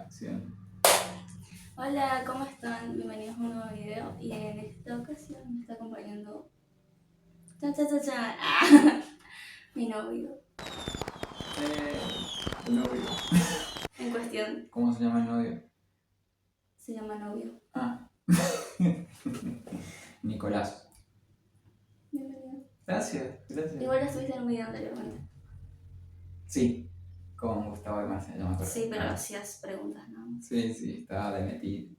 Acción. Hola, ¿cómo están? Bienvenidos a un nuevo video y en esta ocasión me está acompañando ¡chan, chan, chan, chan! Mi novio El novio. en cuestión. ¿Cómo se llama el novio? Se llama novio. Ah. Nicolás. Bienvenido. Gracias. Igual ya estuviste en un video anteriormente. Sí, con Gustavo de Marcia, ya me acuerdo. Sí, pero hacías preguntas, ¿no? Sí, estaba de metido.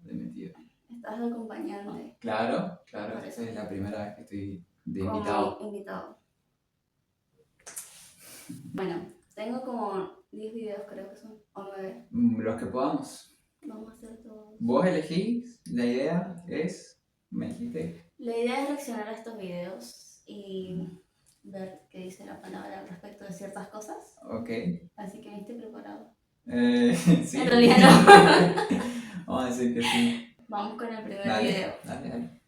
Estabas de acompañante. Claro, Por esta eso. es la primera vez que estoy de Como invitado. invitado. Bueno, tengo como 10 videos creo que son, o 9. Los que podamos. Vamos a hacer todos. Vos elegís, la idea es, me dijiste. La idea es reaccionar a estos videos y ver qué dice la palabra respecto de ciertas cosas. Ok. Así que esté preparado. Sí. En realidad no. Vamos a decir que sí. Vamos con el primer Dale, video. dale.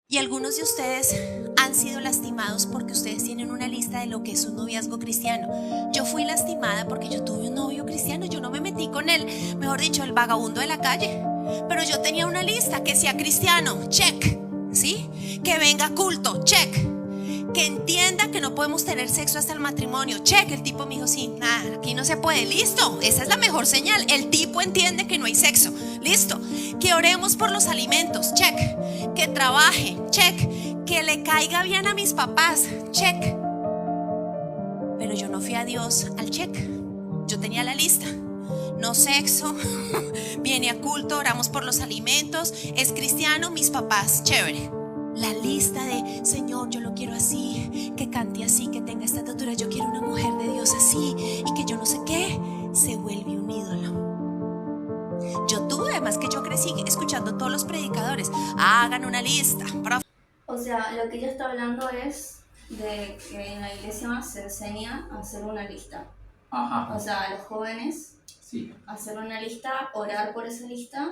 Y algunos de ustedes han sido lastimados porque ustedes tienen una lista de lo que es un noviazgo cristiano. Yo fui lastimada porque yo tuve un novio cristiano, yo no me metí con él, mejor dicho, el vagabundo de la calle. Pero yo tenía una lista que sea cristiano, check, ¿sí? Que venga a culto, check. Que entienda que no podemos tener sexo hasta el matrimonio, check. El tipo me dijo, sí, nada, aquí no se puede, listo. Esa es la mejor señal, el tipo entiende que no hay sexo, listo. Que oremos por los alimentos, check. Que trabaje, check. Que le caiga bien a mis papás, check. Pero yo no fui a Dios al check. Yo tenía la lista. No sexo, viene a culto, oramos por los alimentos, es cristiano, mis papás, chévere. La lista de, Señor, yo lo quiero así, que cante así, que tenga esta estatura, yo quiero una mujer de Dios así, y que yo no sé qué, se vuelve un ídolo. Yo tuve, además que yo crecí escuchando todos los predicadores, hagan una lista. O sea, lo que ella está hablando es de que en la iglesia se enseña a hacer una lista. Ajá. O sea, a los jóvenes Sí. hacer una lista, orar por esa lista.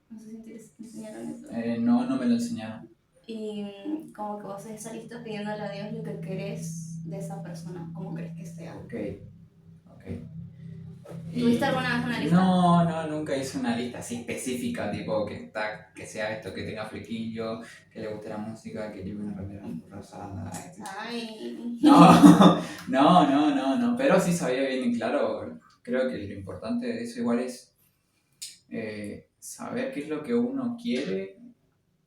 No sé si te enseñaron eso. No me lo enseñaron. Y como que vos haces esa lista pidiéndole a Dios lo que querés de esa persona, cómo crees que sea. Ok. ¿Tuviste alguna vez una lista? No, nunca hice una lista así específica, tipo que sea esto, que tenga flequillo, que le guste la música, que lleve una remera rosada. Ay. No, pero sí sabía bien y claro, creo que lo importante de eso igual es saber qué es lo que uno quiere,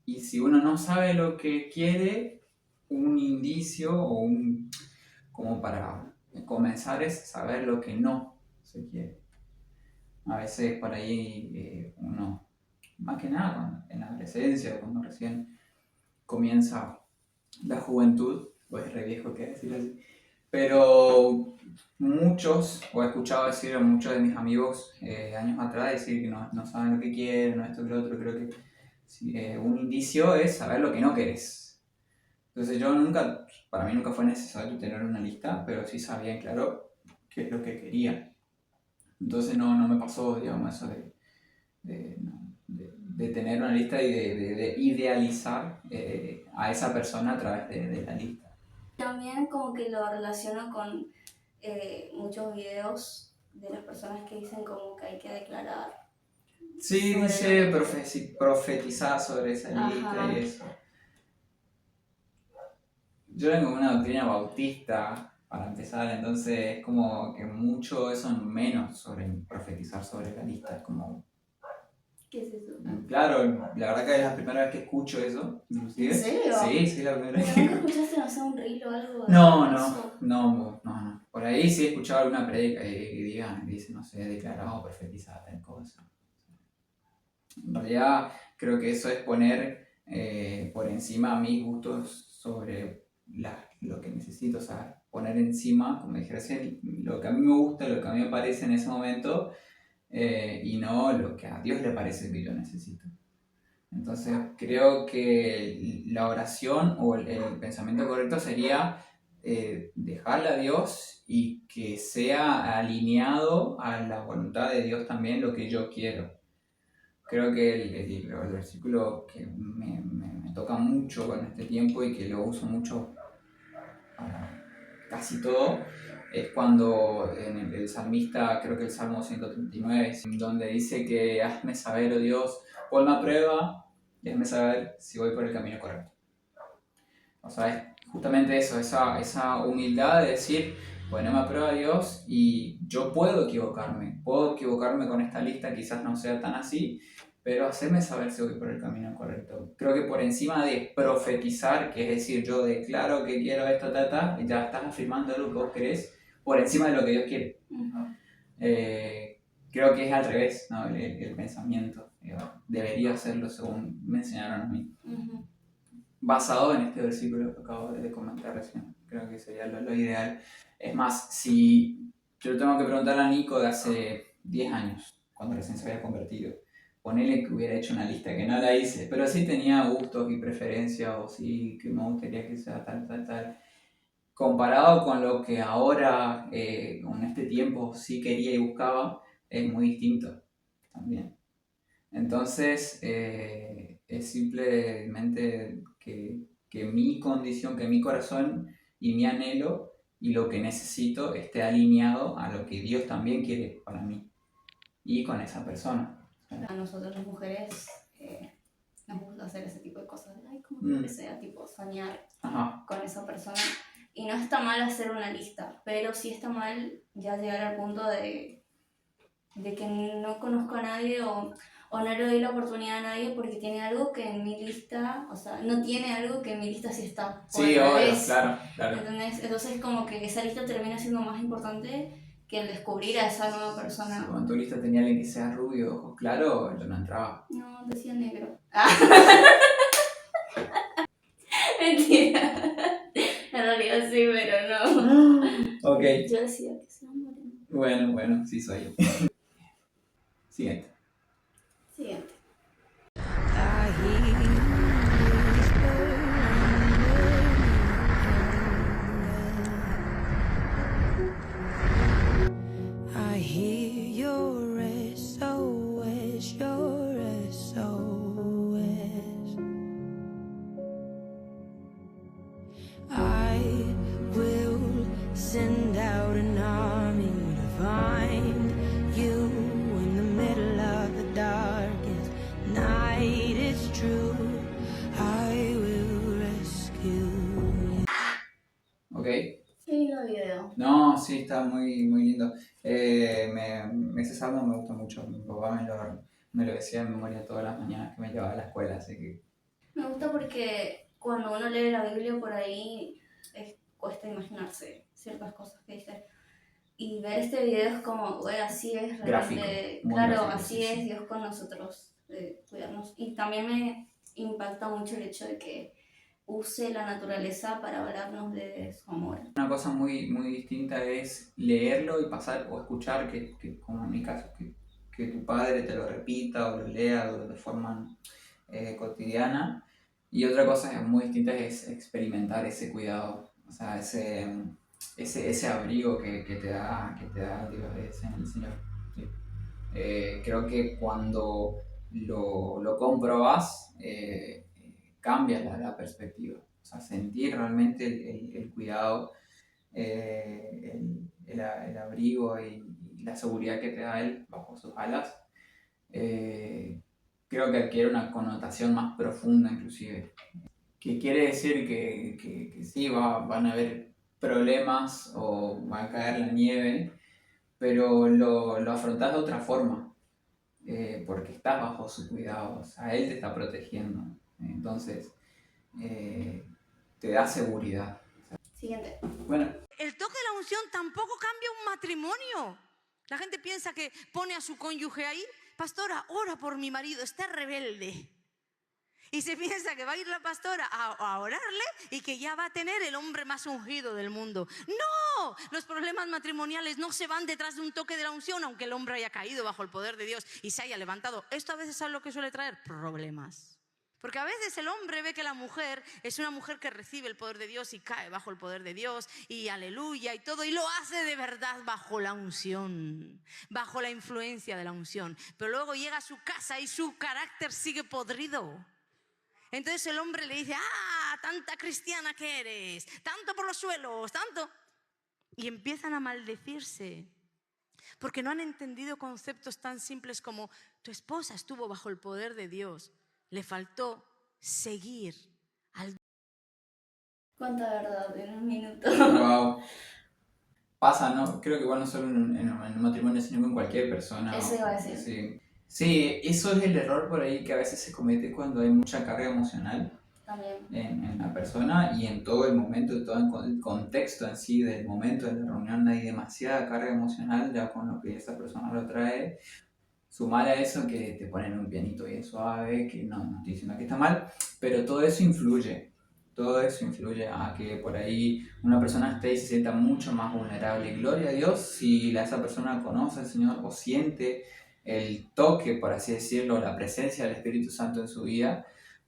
y si uno no sabe lo que quiere, un indicio como para comenzar es saber lo que no se quiere. A veces por ahí uno, más que nada en la adolescencia, cuando recién comienza la juventud, pues re viejo que decir así, pero muchos, o he escuchado decir a muchos de mis amigos años atrás, decir que no saben lo que quieren, no esto que lo otro. Creo que sí, un indicio es saber lo que no querés. Entonces para mí nunca fue necesario tener una lista, pero sí sabía en claro qué es lo que quería. Entonces no me pasó, digamos, eso de tener una lista y de idealizar a esa persona a través de la lista. También como que lo relaciono con muchos videos de las personas que dicen como que hay que declarar. Sí, dice profetizar sobre esa lista. Ajá. Y eso. Yo vengo con una doctrina bautista, para empezar, entonces es como que mucho eso menos sobre profetizar sobre la lista. Es como... ¿Qué es eso? Claro, la verdad que es la primera vez que escucho eso, inclusive. ¿En serio? Sí, la primera vez. ¿Pero nunca escuchaste, no sé, un reel o algo? No. Por ahí sí he escuchado alguna predica que dice, no sé, declarado, profetizado, tal cosa. En realidad creo que eso es poner por encima mis gustos sobre lo que necesito, o sea, poner encima, como dije recién, lo que a mí me gusta, lo que a mí me parece en ese momento, y no lo que a Dios le parece que yo necesito. Entonces creo que la oración o el pensamiento correcto sería dejarle a Dios y que sea alineado a la voluntad de Dios también lo que yo quiero. Creo que el versículo que me toca mucho con este tiempo y que lo uso mucho para casi todo es cuando en el salmista, creo que el Salmo 139, donde dice que hazme saber, oh Dios, ponme a prueba y hazme saber si voy por el camino correcto. O sea, es justamente eso, esa humildad de decir, bueno, me aprueba Dios y yo puedo equivocarme con esta lista, quizás no sea tan así, pero hacerme saber si voy por el camino correcto. Creo que por encima de profetizar, que es decir, yo declaro que quiero esto, ya estás afirmando lo que vos querés por encima de lo que Dios quiere. Creo que es al revés, ¿no? El pensamiento. Debería hacerlo según me enseñaron a mí. Basado en este versículo que acabo de comentar recién. Creo que sería lo ideal. Es más, si yo tengo que preguntarle a Nico de hace 10 años, cuando recién se había convertido, ponele que hubiera hecho una lista, que no la hice, pero sí tenía gustos y preferencias, o sí que me gustaría que sea tal. Comparado con lo que ahora, con este tiempo, sí quería y buscaba, es muy distinto también. Entonces, es simplemente que mi condición, que mi corazón y mi anhelo y lo que necesito esté alineado a lo que Dios también quiere para mí y con esa persona. A nosotros las mujeres nos gusta hacer ese tipo de cosas. Ay, como que sea, tipo soñar con esa persona. Y no está mal hacer una lista, pero sí está mal ya llegar al punto de que no conozco a nadie o no le doy la oportunidad a nadie porque tiene algo que en mi lista, o sea, no tiene algo que en mi lista sí está. Sí, obvio, claro. ¿Entendés? Entonces como que esa lista termina siendo más importante que el descubrir a esa nueva persona. Si en tu lista tenía alguien que sea rubio, ojos claros, yo no entraba. No, decía negro. Mentira. En realidad sí, pero no. Ok. Yo decía que sea moreno. Bueno, sí soy yo. Siguiente. I hear your SOS, your SOS. I will send out an army to find you in the middle of the darkest night. It's true, I will rescue you. Ok. Qué lindo video. No, sí, está muy lindo. Ese salmo me gusta mucho. Mi papá me lo decía en memoria todas las mañanas que me llevaba a la escuela, así que... Me gusta porque cuando uno lee la Biblia por ahí cuesta imaginarse ciertas cosas que dice. Y ver este video es como, güey, así es realmente. Gráfico, claro, gráfico, así sí, es sí. Dios con nosotros, de cuidarnos. Y también me impacta mucho el hecho de que use la naturaleza para hablarnos de su amor. Una cosa muy distinta es leerlo y pasar o escuchar, como en mi caso, que tu padre te lo repita o lo lea de forma cotidiana. Y otra cosa muy distinta es experimentar ese cuidado, o sea, ese abrigo que te da Dios en el Señor. ¿Sí? Creo que cuando lo comprobas, cambia la perspectiva. O sea, sentir realmente el cuidado, el abrigo y la seguridad que te da Él bajo sus alas, creo que adquiere una connotación más profunda inclusive. Que quiere decir que sí, van a haber problemas o va a caer la nieve, pero lo afrontas de otra forma, porque estás bajo su cuidado, o sea, Él te está protegiendo. Entonces, te da seguridad. Siguiente. Bueno. El toque de la unción tampoco cambia un matrimonio. La gente piensa que pone a su cónyuge ahí. Pastora, ora por mi marido, está rebelde. Y se piensa que va a ir la pastora a orarle y que ya va a tener el hombre más ungido del mundo. ¡No! Los problemas matrimoniales no se van detrás de un toque de la unción, aunque el hombre haya caído bajo el poder de Dios y se haya levantado. Esto a veces, ¿sabe lo que suele traer? Problemas. Porque a veces el hombre ve que la mujer es una mujer que recibe el poder de Dios y cae bajo el poder de Dios y aleluya y todo, y lo hace de verdad bajo la unción, bajo la influencia de la unción. Pero luego llega a su casa y su carácter sigue podrido. Entonces el hombre le dice, tanta cristiana que eres, tanto por los suelos, tanto. y empiezan a maldecirse porque no han entendido conceptos tan simples como tu esposa estuvo bajo el poder de Dios, le faltó seguir al... ¿Cuánta verdad en un minuto? Wow. Pasa, ¿no? Creo que igual no solo en un matrimonio, sino con cualquier persona. Eso iba a decir. Sí. Sí, eso es el error por ahí que a veces se comete cuando hay mucha carga emocional También. en la persona y en todo el momento, todo el contexto en sí del momento de la reunión. Hay demasiada carga emocional ya con lo que esa persona lo trae. Sumar a eso que te ponen un pianito bien suave, que no estoy diciendo que está mal, pero todo eso influye. Todo eso influye a que por ahí una persona esté y se sienta mucho más vulnerable. Gloria a Dios si esa persona conoce al Señor o siente el toque, por así decirlo, la presencia del Espíritu Santo en su vida.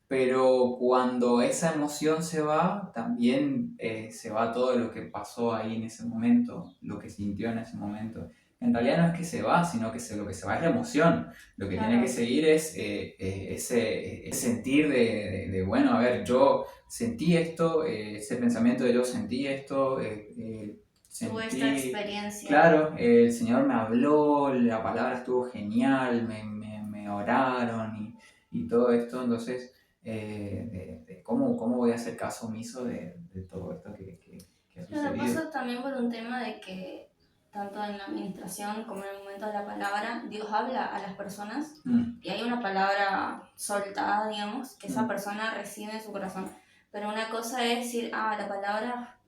Pero cuando esa emoción se va, también se va todo lo que pasó ahí en ese momento, lo que sintió en ese momento. En realidad no es que se va, sino que lo que se va es la emoción. Lo que tiene que seguir es ese sentir de, bueno, a ver, yo sentí esto, ese pensamiento de yo sentí esto, tuve esta experiencia. Claro, el Señor me habló, la palabra estuvo genial, me oraron y todo esto, entonces, de cómo voy a hacer caso omiso de todo esto que ha sucedido. Pero pasa también por un tema de que tanto en la administración como en el momento de la palabra, Dios habla a las personas y hay una palabra soltada, digamos, que esa persona recibe en su corazón. Pero una cosa es decir, la palabra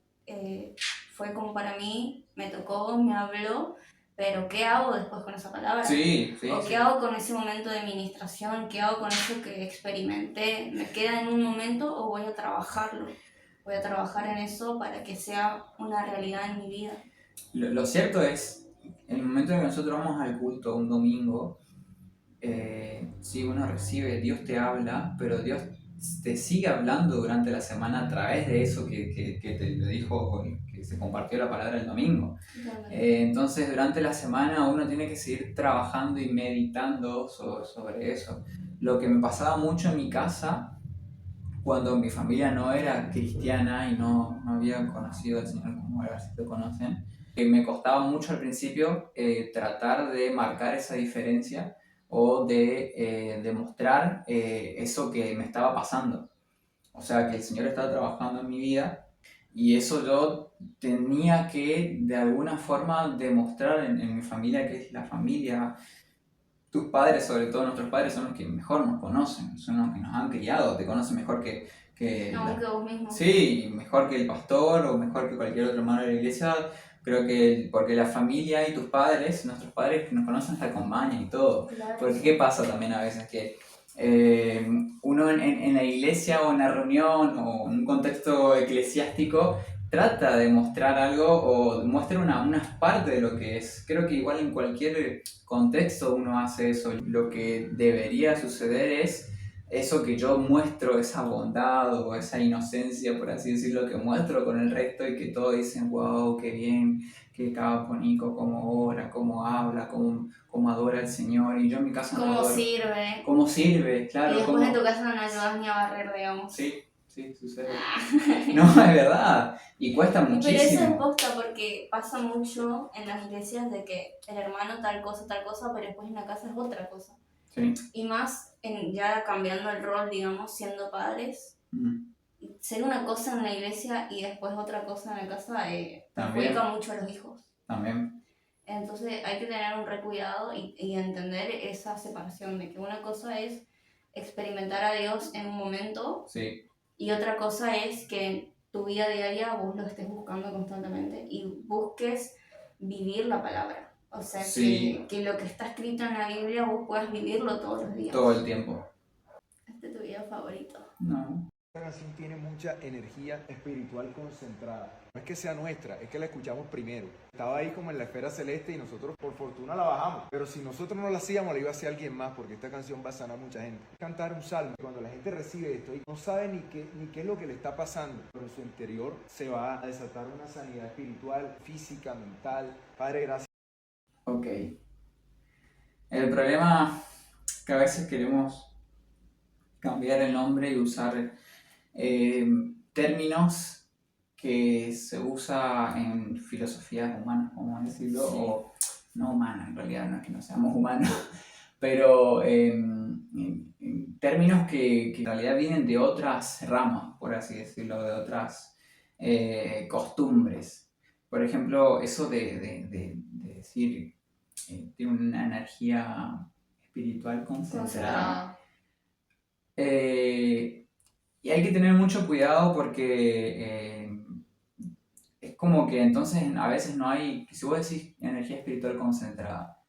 fue como para mí, me tocó, me habló, pero ¿qué hago después con esa palabra? Sí, ¿O qué hago con ese momento de administración? ¿Qué hago con eso que experimenté? ¿Me queda en un momento o voy a trabajarlo? Voy a trabajar en eso para que sea una realidad en mi vida. Lo cierto es, en el momento en que nosotros vamos al culto un domingo, sí, uno recibe, Dios te habla, pero Dios te sigue hablando durante la semana a través de eso que te dijo, que se compartió la palabra el domingo. Entonces, durante la semana uno tiene que seguir trabajando y meditando sobre eso. Lo que me pasaba mucho en mi casa, cuando mi familia no era cristiana y no había conocido al Señor como ahora sí lo conocen, me costaba mucho al principio tratar de marcar esa diferencia o de demostrar eso que me estaba pasando. O sea, que el Señor estaba trabajando en mi vida y eso yo tenía que de alguna forma demostrar en mi familia, que es la familia. Tus padres, sobre todo nuestros padres, son los que mejor nos conocen, son los que nos han criado, te conocen mejor que que vos mismo. Sí, mejor que el pastor o mejor que cualquier otro hermano de la iglesia. Creo que porque la familia y tus padres, nuestros padres que nos conocen hasta con maña y todo. Claro. Porque ¿qué pasa también a veces? Que uno en la iglesia o en la reunión o en un contexto eclesiástico trata de mostrar algo o muestra una parte de lo que es. Creo que igual en cualquier contexto uno hace eso. Lo que debería suceder es eso que yo muestro, esa bondad o esa inocencia, por así decirlo, que muestro con el resto y que todos dicen, wow, qué bien, qué capo Nico, cómo ora, cómo habla, cómo adora al Señor. Y yo en mi casa no adoro. Sirve. ¿Cómo sirve? Claro. Y después en tu casa no ayudas ni a barrer, digamos. Sí, sucede. No, es verdad. Y cuesta muchísimo. Pero eso es posta porque pasa mucho en las iglesias de que el hermano tal cosa, pero después en la casa es otra cosa. Sí. Y más ya cambiando el rol, digamos, siendo padres, ser una cosa en la iglesia y después otra cosa en la casa perjudica mucho a los hijos. También. Entonces hay que tener un recuidado y entender esa separación de que una cosa es experimentar a Dios en un momento y otra cosa es que en tu vida diaria vos lo estés buscando constantemente y busques vivir la palabra. O sea, que lo que está escrito en la Biblia vos puedas vivirlo todos los días. Todo el tiempo. ¿Este es tu video favorito? No. Esta canción tiene mucha energía espiritual concentrada. No es que sea nuestra, es que la escuchamos primero. Estaba ahí como en la esfera celeste y nosotros por fortuna la bajamos. Pero si nosotros no la hacíamos, la iba a hacer alguien más porque esta canción va a sanar a mucha gente. Cantar un salmo, cuando la gente recibe esto y no sabe ni qué es lo que le está pasando, pero en su interior se va a desatar una sanidad espiritual, física, mental. Padre, gracias. Ok. El problema es que a veces queremos cambiar el nombre y usar términos que se usa en filosofías humanas, vamos a decirlo, Sí. o no humanas, en realidad no es que no seamos humanos, pero en términos que en realidad vienen de otras ramas, por así decirlo, de otras costumbres. Por ejemplo, eso de decir, tiene una energía espiritual concentrada. Y hay que tener mucho cuidado porque es como que entonces a veces no hay, si vos decís energía espiritual concentrada,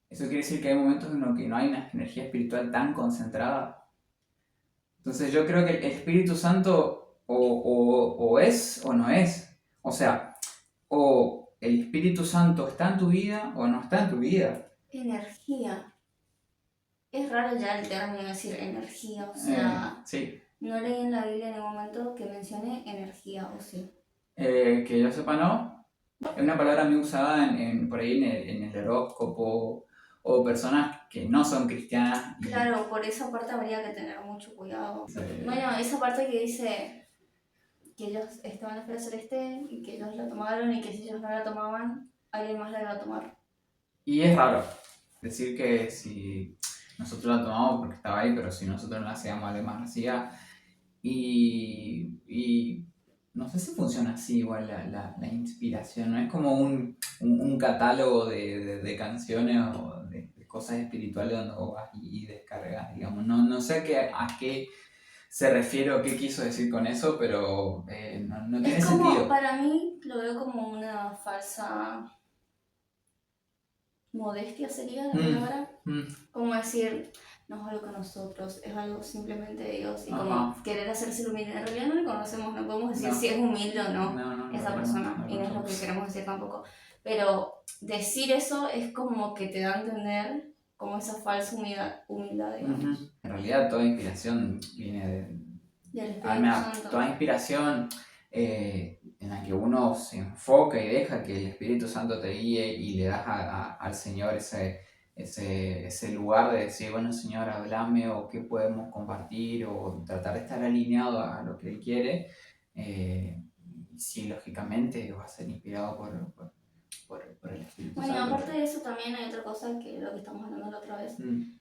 eso quiere decir que hay momentos en los que no hay una energía espiritual tan concentrada. Entonces yo creo que el Espíritu Santo o es o no es. O sea, o el Espíritu Santo está en tu vida o no está en tu vida. Energía. Es raro ya el término decir energía, o sea, sí. No leí en la Biblia en ningún momento que mencione energía, ¿o sí? Que yo sepa, no. Es una palabra muy usada por ahí en el horóscopo o personas que no son cristianas. Claro, por esa parte habría que tener mucho cuidado. Bueno, esa parte que dice que ellos estaban en la esfera celeste y que ellos la tomaron y que si ellos no la tomaban, alguien más la iba a tomar. Y es raro decir que si nosotros la tomamos porque estaba ahí, pero si nosotros no la hacíamos, alguien más la hacía. Y no sé si funciona así igual la inspiración, no es como un catálogo de canciones o de cosas espirituales donde vos vas y descargas, digamos. No sé a qué se refiere o qué quiso decir con eso, pero no tiene sentido. Para mí lo veo como una falsa modestia, sería la palabra. Como decir, no es algo con nosotros, es algo simplemente de Dios. Y como querer hacerse humilde. En realidad no le conocemos, no podemos decir si es humilde o no esa persona. Y no es lo que queremos decir tampoco. Pero decir eso es como que te da a entender como esa falsa humildad, digamos. En realidad toda inspiración viene del Espíritu Santo. Toda inspiración en la que uno se enfoca y deja que el Espíritu Santo te guíe y le das al Señor ese lugar de decir, bueno, Señor, háblame, o qué podemos compartir, o tratar de estar alineado a lo que Él quiere. Sí, lógicamente va a ser inspirado por el Espíritu Santo. Bueno, aparte de eso también hay otra cosa que lo que estamos hablando la otra vez,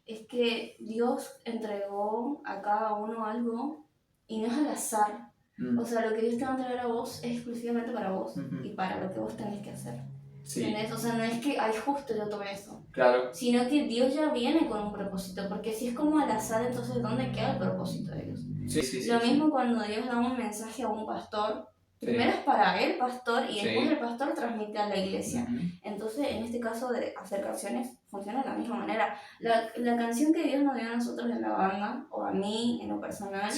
es que Dios entregó a cada uno algo y no es al azar. O sea, lo que Dios te va a entregar a vos es exclusivamente para vos y para lo que vos tenés que hacer. Sí. ¿Entendés? O sea, no es que, ay, justo yo tomé eso. Claro. Sino que Dios ya viene con un propósito, porque si es como al azar, entonces ¿dónde queda el propósito de Dios? Sí, lo mismo cuando Dios da un mensaje a un pastor, primero es para el pastor y después el pastor transmite a la iglesia. Entonces, en este caso de hacer canciones, funciona de la misma manera. La canción que Dios nos dio a nosotros en la banda, o a mí en lo personal,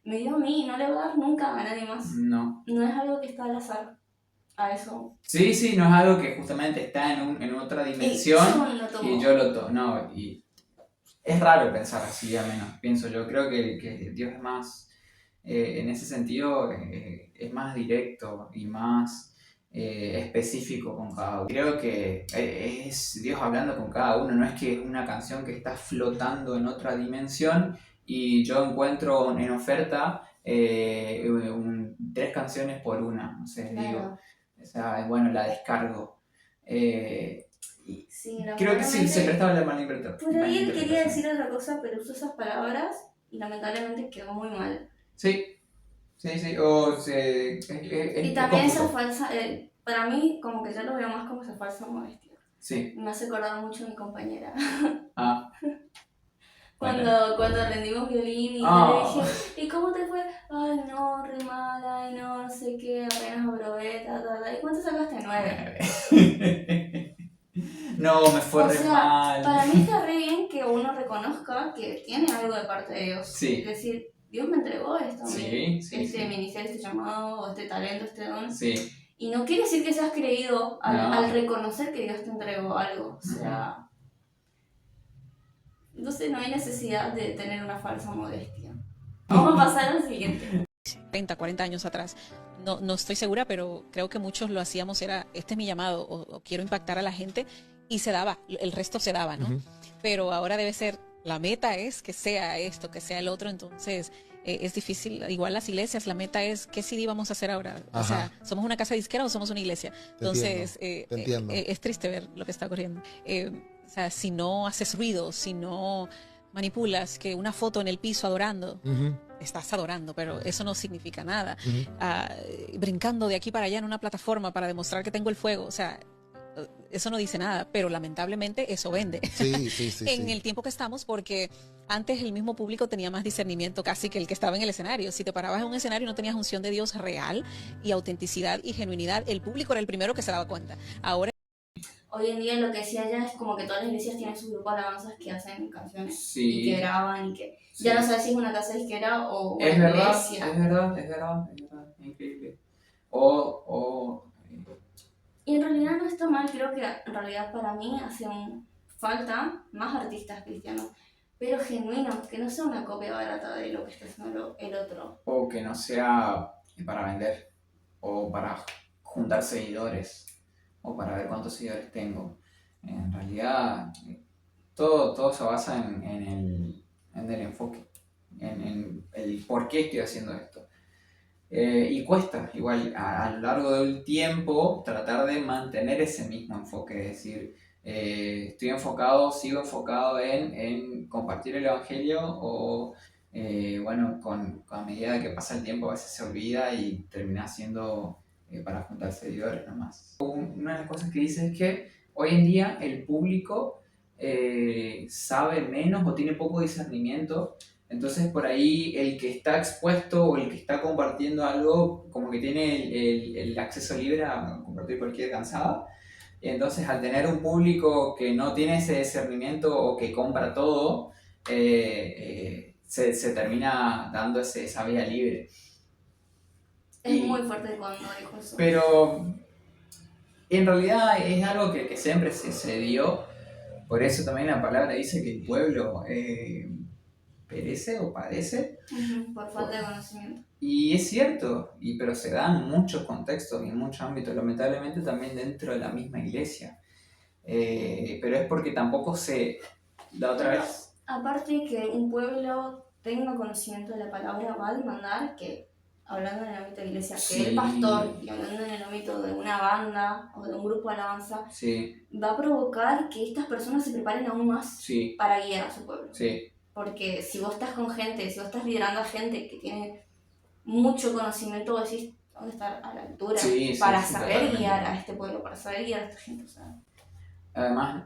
me dio a mí y no le va a dar nunca a nadie más. No es algo que está al azar. A eso. Sí, no es algo que justamente está en otra dimensión y yo lo tomo. No, y es raro pensar así, al menos pienso yo. Creo que Dios es más, en ese sentido, es más directo y más específico con cada uno. Creo que es Dios hablando con cada uno, no es que es una canción que está flotando en otra dimensión y yo encuentro en oferta 3 canciones por una, no sé, digo. O sea, bueno, la descargo. Creo que sí, se prestaba la malinterpretación. Por ahí él quería decir otra cosa, pero usó esas palabras y lamentablemente quedó muy mal. Sí. Y también esa falsa, para mí, como que yo lo veo más como esa falsa modestia. Sí. Me hace acordar mucho a mi compañera. Bueno. Cuando rendimos violín y le dije, ¿y cómo te fue? Ay, no, re mal, ay, no sé qué, apenas aprobé, ¿Y cuánto sacaste? 9. No, me fue re mal. Para mí está re bien que uno reconozca que tiene algo de parte de Dios. Sí. Es decir, Dios me entregó esto, este ministerio, este llamado, este talento, este don. Sí. Y no quiere decir que seas creído al reconocer que Dios te entregó algo. O sea... Entonces no hay necesidad de tener una falsa modestia. Vamos a pasar al siguiente. 30, 40 años atrás, no estoy segura, pero creo que muchos lo hacíamos, era este es mi llamado o quiero impactar a la gente y se daba, el resto se daba, ¿no? Pero ahora debe ser, la meta es que sea esto, que sea el otro, entonces es difícil. Igual las iglesias, la meta es ¿qué CD vamos a hacer ahora? Ajá. O sea, ¿somos una casa disquera o somos una iglesia? Entonces, Te entiendo. es triste ver lo que está ocurriendo. O sea, si no haces ruido, si no manipulas que una foto en el piso adorando, estás adorando, pero eso no significa nada. Brincando de aquí para allá en una plataforma para demostrar que tengo el fuego, o sea, eso no dice nada, pero lamentablemente eso vende. Sí, En el tiempo que estamos, porque antes el mismo público tenía más discernimiento casi que el que estaba en el escenario. Si te parabas en un escenario y no tenías unción de Dios real y autenticidad y genuinidad, el público era el primero que se daba cuenta. Ahora hoy en día lo que decía ella es como que todas las iglesias tienen sus grupos de alabanzas que hacen canciones Sí. y que graban y que Sí. ya no sabes si es una casa disquera o una Es verdad, iglesia. es verdad, increíble. O Y en realidad no está mal, creo que en realidad para mí falta más artistas cristianos, pero genuinos, que no sea una copia barata de lo que está haciendo el otro. o que no sea para vender, o para juntar seguidores, o para ver cuántos seguidores tengo. En realidad, todo se basa en el enfoque, en el por qué estoy haciendo esto. Y cuesta, igual, a lo largo del tiempo, tratar de mantener ese mismo enfoque, es decir, sigo enfocado en compartir el evangelio o, bueno, a medida que pasa el tiempo a veces se olvida y termina siendo para juntar seguidores nomás. Una de las cosas que dice es que hoy en día el público sabe menos o tiene poco discernimiento. Entonces por ahí el que está expuesto o el que está compartiendo algo como que tiene el acceso libre a compartir cualquier cansada. Entonces al tener un público que no tiene ese discernimiento o que compra todo, se termina dando esa vía libre. Es muy fuerte cuando dijo eso. Pero en realidad es algo que siempre se dio. Por eso también la palabra dice que el pueblo perece o padece por falta de conocimiento. Y es cierto, pero se da en muchos contextos y en muchos ámbitos, lamentablemente también dentro de la misma iglesia. Pero es porque tampoco la otra vez... Aparte que un pueblo tenga conocimiento de la palabra va a demandar que, hablando en el ámbito de la iglesia, Sí. que el pastor, y hablando en el ámbito de una banda o de un grupo de alabanza, Sí, va a provocar que estas personas se preparen aún más sí, para guiar a su pueblo. sí. Porque si vos estás con gente, si vos estás liderando a gente que tiene mucho conocimiento, vos decís, tengo que estar a la altura para saber totalmente. guiar a este pueblo, para saber guiar a esta gente. O sea. Además,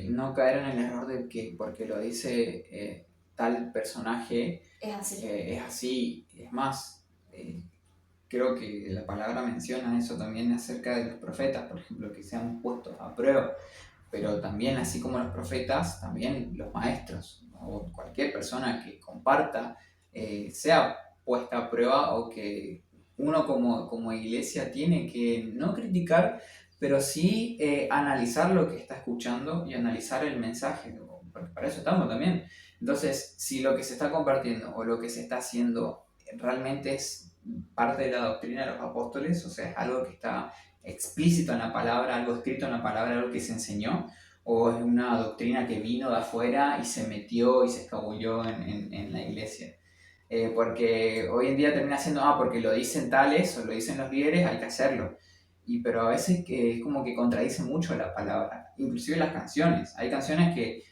no caer en el error de que porque lo dice tal personaje Es así. es así. Es más, creo que la palabra menciona eso también acerca de los profetas, por ejemplo, que sean puestos a prueba. Pero también, así como los profetas, también los maestros o cualquier persona que comparta sea puesta a prueba, o que uno como iglesia tiene que no criticar, pero sí analizar lo que está escuchando y analizar el mensaje, porque para eso estamos también. Entonces, si lo que se está compartiendo o lo que se está haciendo realmente es parte de la doctrina de los apóstoles, o sea, es algo que está explícito en la palabra, algo escrito en la palabra, algo que se enseñó, o es una doctrina que vino de afuera y se metió y se escabulló en la iglesia. Porque hoy en día termina siendo, porque lo dicen tales o lo dicen los líderes, hay que hacerlo. Pero a veces es como que contradice mucho la palabra, inclusive las canciones. Hay canciones que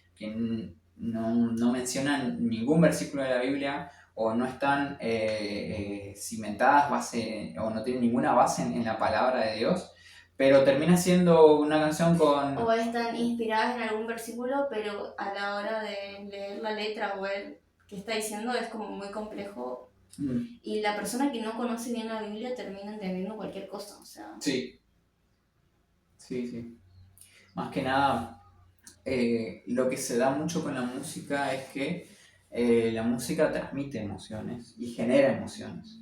no mencionan ningún versículo de la Biblia, o no están cimentadas o no tienen ninguna base en la palabra de Dios, pero termina siendo una canción con... O están inspiradas en algún versículo, pero a la hora de leer la letra o ver qué está diciendo es como muy complejo. Y la persona que no conoce bien la Biblia termina entendiendo cualquier cosa, o sea... Sí. Más que nada, lo que se da mucho con la música es que la música transmite emociones y genera emociones.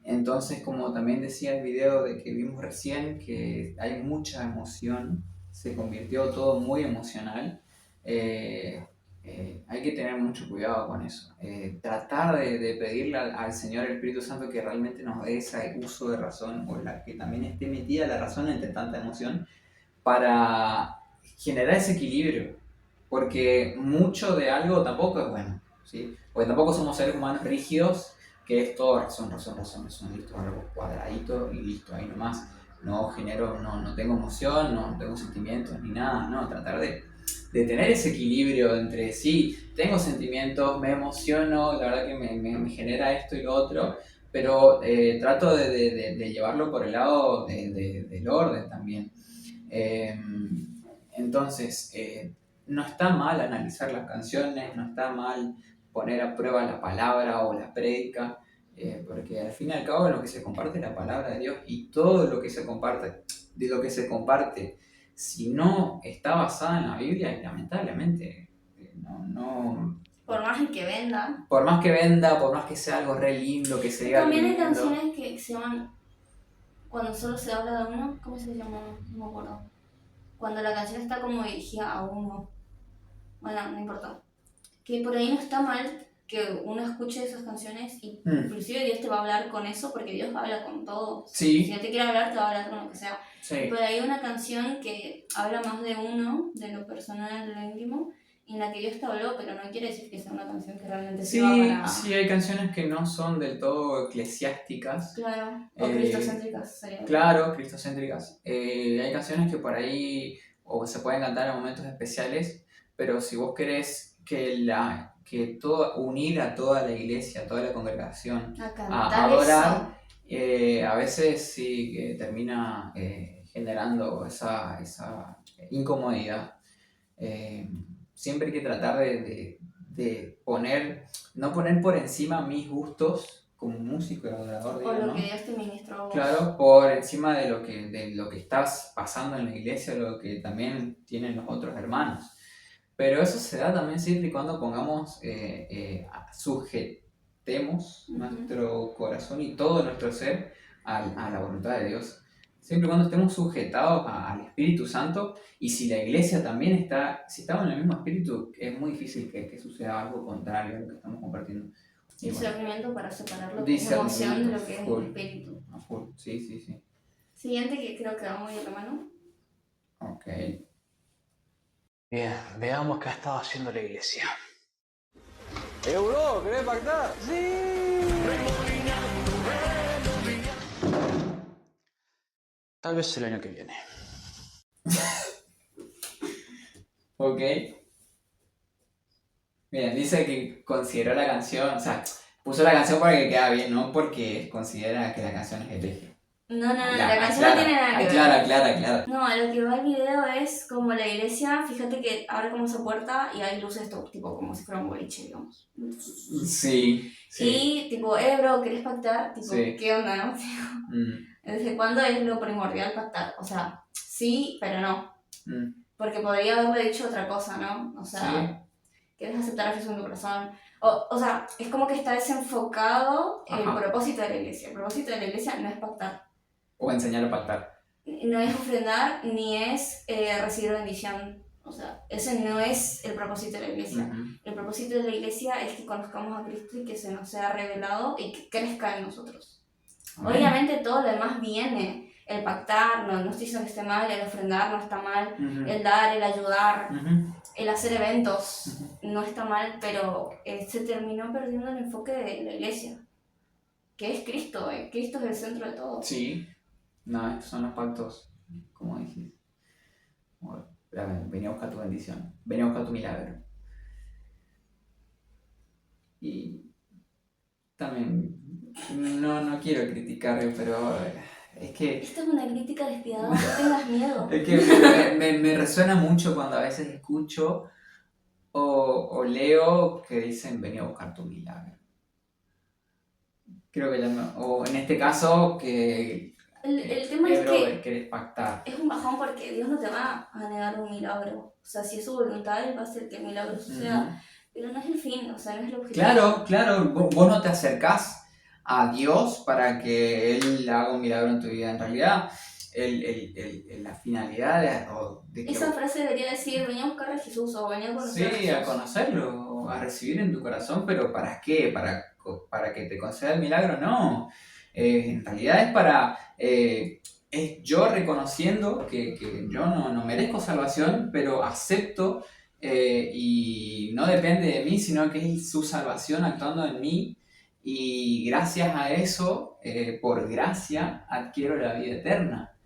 Entonces, como también decía el video de que vimos recién, que hay mucha emoción, se convirtió todo muy emocional, hay que tener mucho cuidado con eso. Tratar de pedirle al Señor, el Espíritu Santo, que realmente nos dé ese uso de razón, o la que también esté metida la razón entre tanta emoción, para generar ese equilibrio. Porque mucho de algo tampoco es bueno. ¿sí? Porque tampoco somos seres humanos rígidos, que es todo razón, listo, algo cuadradito y listo, ahí nomás. No genero, no tengo emoción, no tengo sentimientos ni nada, no, tratar de tener ese equilibrio entre sí, tengo sentimientos, me emociono, la verdad que me genera esto y lo otro, pero trato de llevarlo por el lado del orden también. Entonces, no está mal analizar las canciones, no está mal poner a prueba la palabra o la prédica, porque al fin y al cabo lo que se comparte es la palabra de Dios, y todo lo que se comparte, de lo que se comparte, si no está basada en la Biblia, lamentablemente no. Por más que venda. Por más que venda, por más que sea algo re lindo, que se diga También hay lindo. canciones que se llaman, cuando solo se habla de uno, ¿cómo se llama? No me acuerdo. Cuando la canción está como dirigida a uno. Bueno, no importa. Que por ahí no está mal que uno escuche esas canciones y inclusive Dios te va a hablar con eso, porque Dios habla con todo. Sí. Si no te quiere hablar, te va a hablar con lo que sea. Sí. Pero hay una canción que habla más de uno, de lo personal, de lo íntimo, en la que Dios te habló, pero no quiere decir que sea una canción que realmente sirva para... Sí, hay canciones que no son del todo eclesiásticas. Claro, o cristocéntricas sería. Claro, cristocéntricas. Hay canciones que por ahí o se pueden cantar en momentos especiales, pero si vos querés unir a toda la iglesia, a toda la congregación a adorar, a veces sí que termina generando esa incomodidad. Siempre hay que tratar de no poner por encima mis gustos como músico y adorador, o lo que Dios te ministró a vos. Claro, por encima de lo que estás pasando en la iglesia, lo que también tienen los otros hermanos. Pero eso se da también siempre y cuando sujetemos nuestro corazón y todo nuestro ser a la voluntad de Dios. Siempre y cuando estemos sujetados al Espíritu Santo, y si la iglesia también si estamos en el mismo espíritu, es muy difícil que suceda algo contrario a lo que estamos compartiendo. Discernimiento para separarlo como emoción de lo que es el espíritu. Sí. Siguiente, que creo que va muy de la mano. Ok. Bien, veamos qué ha estado haciendo la iglesia. Bro, ¿querés pactar? ¡Sí! Tal vez el año que viene. Ok. Bien, dice que consideró la canción, o sea, puso la canción para que quede bien, no porque considera que la canción es hereje. No, la canción no tiene nada que ver. Aclara. No, a lo que va el video es como la iglesia, fíjate que abre como esa puerta y hay luces tipo como si fuera un boliche, digamos. Sí. Y tipo, bro, ¿querés pactar? Tipo, sí. ¿Qué onda, no? ¿Desde cuándo es lo primordial pactar? O sea, sí, pero no. Porque podría haberle dicho otra cosa, ¿no? O sea, ¿querés aceptar a Jesús en tu corazón? O sea, es como que está desenfocado el propósito de la iglesia. El propósito de la iglesia no es pactar. O enseñar a pactar. No es ofrendar, ni es recibir bendición. O sea, ese no es el propósito de la iglesia. El propósito de la iglesia es que conozcamos a Cristo y que se nos sea revelado y que crezca en nosotros. Obviamente todo lo demás viene. El pactar, no estoy diciendo que esté mal, el ofrendar no está mal, el dar, el ayudar, el hacer eventos no está mal, pero se terminó perdiendo el enfoque de la iglesia, que es Cristo. Cristo es el centro de todo. Sí, no, estos son los pactos, como dijiste. Venía a buscar tu bendición, venía a buscar tu milagro. Y también, no quiero criticar, pero es que... Esto es una crítica despiadada, no tengas miedo. Es que me resuena mucho cuando a veces escucho o leo que dicen venía a buscar tu milagro. Creo que o en este caso que... El tema es que querés pactar. Es un bajón porque Dios no te va a negar un milagro. O sea, si es su voluntad, Él va a hacer que el milagro suceda. Pero no es el fin, o sea, no es el objetivo. Claro, vos no te acercás a Dios para que Él haga un milagro en tu vida. En realidad, la finalidad de que... Esa frase debería decir, venía a buscar a Jesús o venía a conocer a Jesús. Sí, a conocerlo, a recibir en tu corazón, pero ¿para qué? ¿Para que te conceda el milagro? No. En realidad es para... es yo reconociendo que yo no merezco salvación, pero acepto y no depende de mí, sino que es su salvación actuando en mí, y gracias a eso, por gracia, adquiero la vida eterna.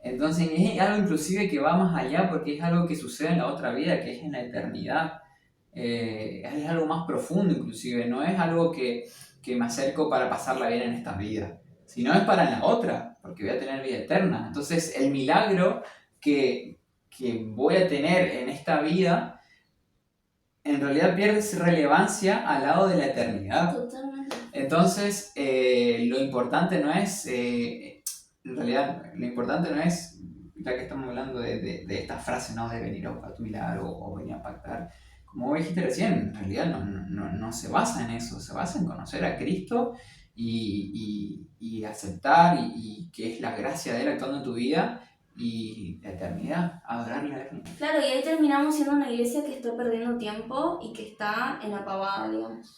Entonces es algo inclusive que va más allá, porque es algo que sucede en la otra vida, que es en la eternidad. Es algo más profundo inclusive, no es algo que me acerco para pasarla bien en esta vida, sino es para en la otra, porque voy a tener vida eterna. Entonces el milagro que voy a tener en esta vida, en realidad pierde relevancia al lado de la eternidad. Totalmente. Entonces lo importante no es, en realidad lo importante no es, ya que estamos hablando de esta frase, ¿no? De venir a buscar tu milagro o venir a pactar. Como dijiste recién, en realidad no se basa en eso, se basa en conocer a Cristo y aceptar y que es la gracia de Él actuando en tu vida y la eternidad, adorarle a Él. Claro, y ahí terminamos siendo una iglesia que está perdiendo tiempo y que está en la pavada, digamos.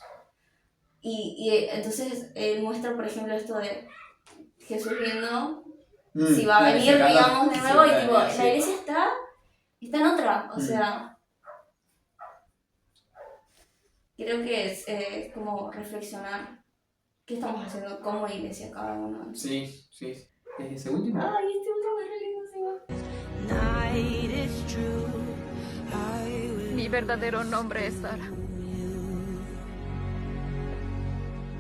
Y entonces él muestra, por ejemplo, esto de Jesús viendo si va a venir, digamos, de nuevo, y tipo, la iglesia está en otra, o sea... Creo que es como reflexionar qué estamos haciendo como iglesia cada uno. Sí. ¿Ese último? Ay, este último es re lindo, Mi verdadero nombre es Sara.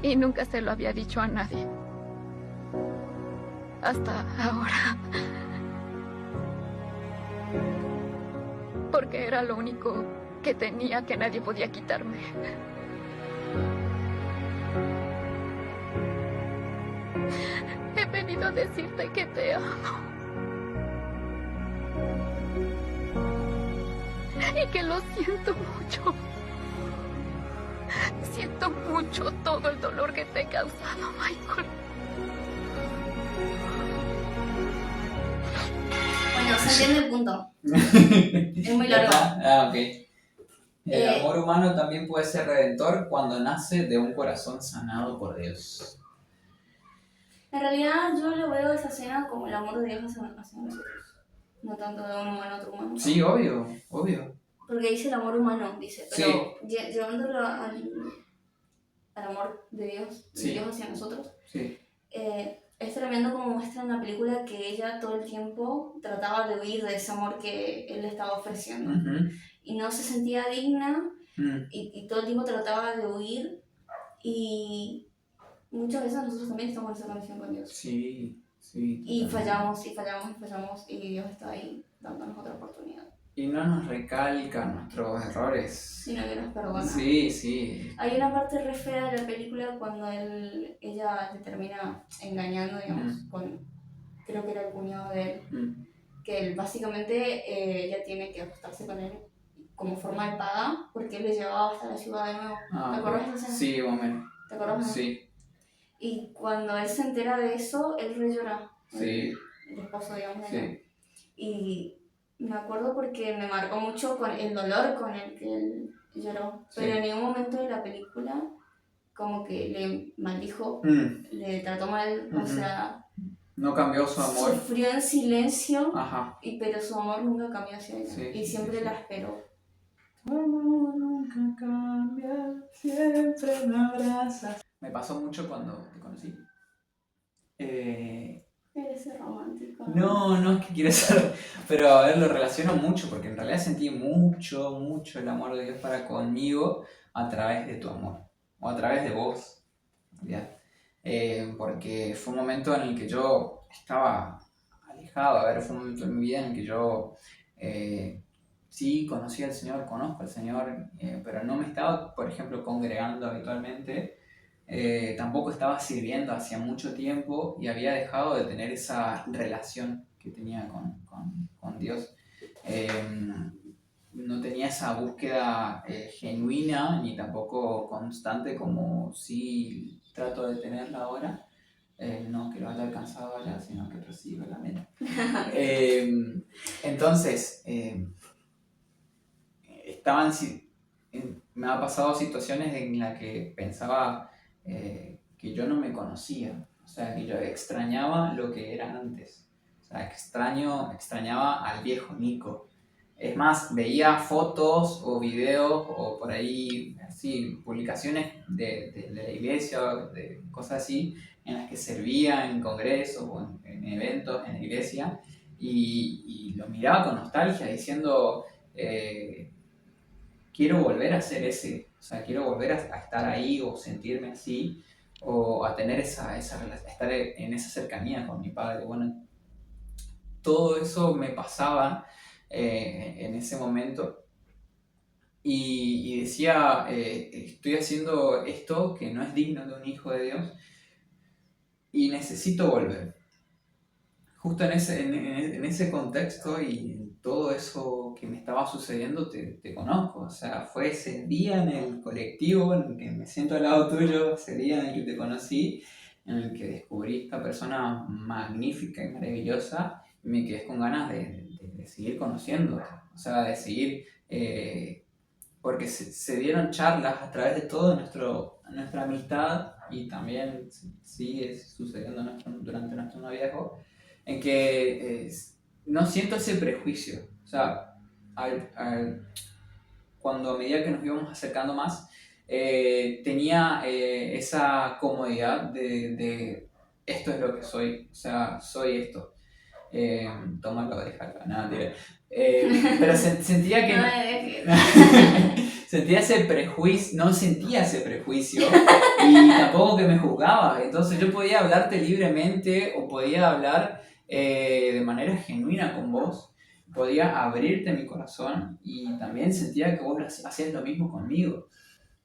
Y nunca se lo había dicho a nadie. Hasta ahora. Porque era lo único que tenía que nadie podía quitarme. He venido a decirte que te amo. Y que lo siento mucho. Siento mucho todo el dolor que te he causado, Michael. Bueno, se entiende el punto. Es muy largo. Ok. El amor humano también puede ser redentor cuando nace de un corazón sanado por Dios. En realidad yo lo veo esa escena como el amor de Dios hacia nosotros. No tanto de un humano a otro humano. Sí, obvio. Porque dice el amor humano, dice, pero llevándolo al amor de Dios, de Dios hacia nosotros. Sí. Es tremendo como muestra en la película que ella todo el tiempo trataba de huir de ese amor que él le estaba ofreciendo. Uh-huh. Y no se sentía digna y todo el tiempo trataba de huir. Y muchas veces nosotros también estamos en esa conexión con Dios. Sí. Y fallamos y Dios está ahí dándonos otra oportunidad. Y no nos recalca nuestros errores. Sino que nos perdona. Sí. Hay una parte re fea de la película cuando ella le termina engañando, digamos, con, creo que era el cuñado de él, que él básicamente ella tiene que acostarse con él como forma de paga porque él le llevaba hasta la ciudad de nuevo. ¿Te acuerdas de esa escena? Sí, más o menos. ¿Te acuerdas? Sí. Y cuando él se entera de eso, él re llora. Sí. El esposo, digamos, sí. Y me acuerdo porque me marcó mucho con el dolor con el que él lloró. Pero en ningún momento de la película como que le maldijo, le trató mal, o sea... No cambió su amor. Sufrió en silencio, Ajá. Pero su amor nunca cambió hacia ella. Y siempre la esperó. Tu amor nunca cambia, siempre me abrazas. Me pasó mucho cuando te conocí. Eres romántico. No es que quiera ser, pero a ver, lo relaciono mucho porque en realidad sentí mucho el amor de Dios para conmigo a través de tu amor, o a través de vos, ¿ya? Porque fue un momento en el que yo estaba alejado, a ver, fue un momento en mi vida en el que yo sí conocí al Señor, conozco al Señor, pero no me estaba, por ejemplo, congregando habitualmente. Tampoco estaba sirviendo hacía mucho tiempo y había dejado de tener esa relación que tenía con Dios. No tenía esa búsqueda genuina ni tampoco constante como sí trato de tenerla ahora. No que lo haya alcanzado allá, sino que reciba la meta. Entonces, me ha pasado situaciones en las que pensaba que yo no me conocía, o sea, que yo extrañaba lo que era antes, o sea, extrañaba al viejo Nico, Es más, veía fotos o videos o por ahí, así, publicaciones de la iglesia o de cosas así, en las que servía en congresos o en eventos en la iglesia, y lo miraba con nostalgia diciendo, quiero volver a ser ese, o sea, quiero volver a estar ahí o sentirme así, o a tener esa relación, estar en esa cercanía con mi padre. Bueno, todo eso me pasaba en ese momento y decía, estoy haciendo esto que no es digno de un hijo de Dios y necesito volver. Justo en ese contexto y todo eso que me estaba sucediendo te conozco. O sea, fue ese día en el colectivo en el que me siento al lado tuyo, ese día en el que te conocí, en el que descubrí esta persona magnífica y maravillosa y me quedé con ganas de seguir conociéndote. O sea, de seguir, porque se dieron charlas a través de toda nuestra amistad y también sigue sucediendo durante nuestro noviazgo, en que no siento ese prejuicio. O sea, cuando a medida que nos íbamos acercando más, tenía esa comodidad de esto es lo que soy, o sea, soy esto. Tómalo, déjalo, nada, pero sentía que sentía ese prejuicio, no sentía ese prejuicio y tampoco que me juzgaba. Entonces yo podía hablarte libremente o podía hablar de manera genuina con vos, podía abrirte mi corazón y también sentía que vos hacías lo mismo conmigo.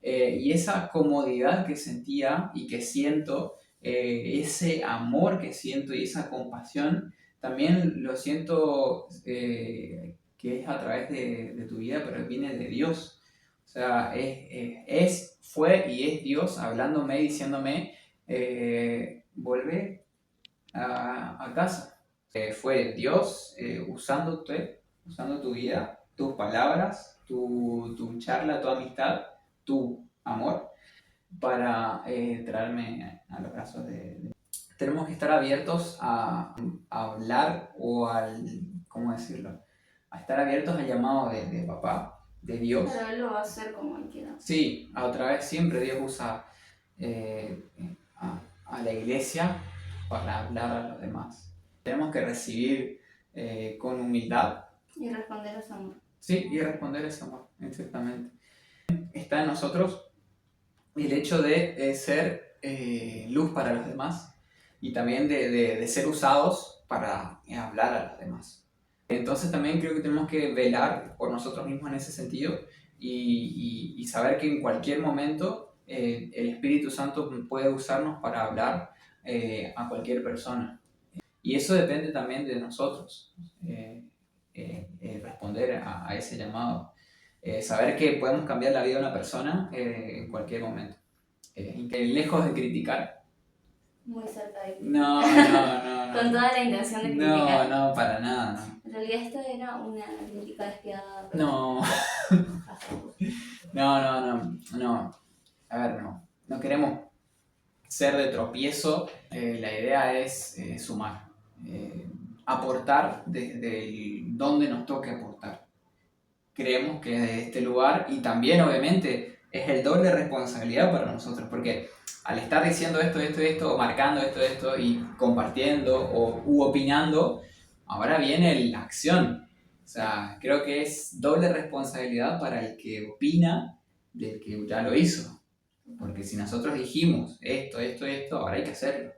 Y esa comodidad que sentía y que siento, ese amor que siento y esa compasión, también lo siento que es a través de tu vida, pero viene de Dios. O sea, fue y es Dios hablándome y diciéndome, vuelve a casa. Fue Dios usando tu vida, tus palabras, tu charla, tu amistad, tu amor, para traerme a los brazos de... Tenemos que estar abiertos a hablar o ¿cómo decirlo? A estar abiertos al llamado de papá, de Dios. Pero él lo va a hacer como él quiera. Sí, a otra vez siempre Dios usa a la iglesia para hablar a los demás. Tenemos que recibir con humildad. Y responder a ese amor. Sí, y responder a ese amor, exactamente. Está en nosotros el hecho de ser luz para los demás y también de ser usados para hablar a los demás. Entonces también creo que tenemos que velar por nosotros mismos en ese sentido y saber que en cualquier momento el Espíritu Santo puede usarnos para hablar a cualquier persona. Y eso depende también de nosotros, responder a ese llamado. Saber que podemos cambiar la vida de una persona en cualquier momento. Lejos de criticar. Muy cerca de No. Con toda la intención de criticar. No, para nada, no. En realidad esta era una crítica despiadada. No. No. A ver, no queremos ser de tropiezo. La idea es sumar. Aportar desde donde nos toque aportar. Creemos que desde este lugar, y también obviamente es el doble responsabilidad para nosotros, porque al estar diciendo esto, marcando esto y compartiendo u opinando, ahora viene la acción. O sea, creo que es doble responsabilidad para el que opina del que ya lo hizo. Porque si nosotros dijimos esto, ahora hay que hacerlo.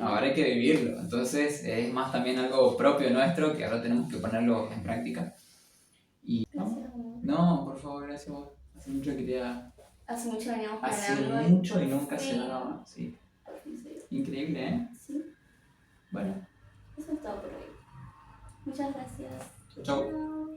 Ahora hay que vivirlo. Entonces es más también algo propio nuestro que ahora tenemos que ponerlo en práctica. Y, no, por favor, gracias a vos. Hace mucho que quería... Hace mucho veníamos Hace planeando. mucho y nunca se daba. Sí. Increíble, ¿eh? Sí. Bueno. Eso es todo por hoy. Muchas gracias. Chau. Chao.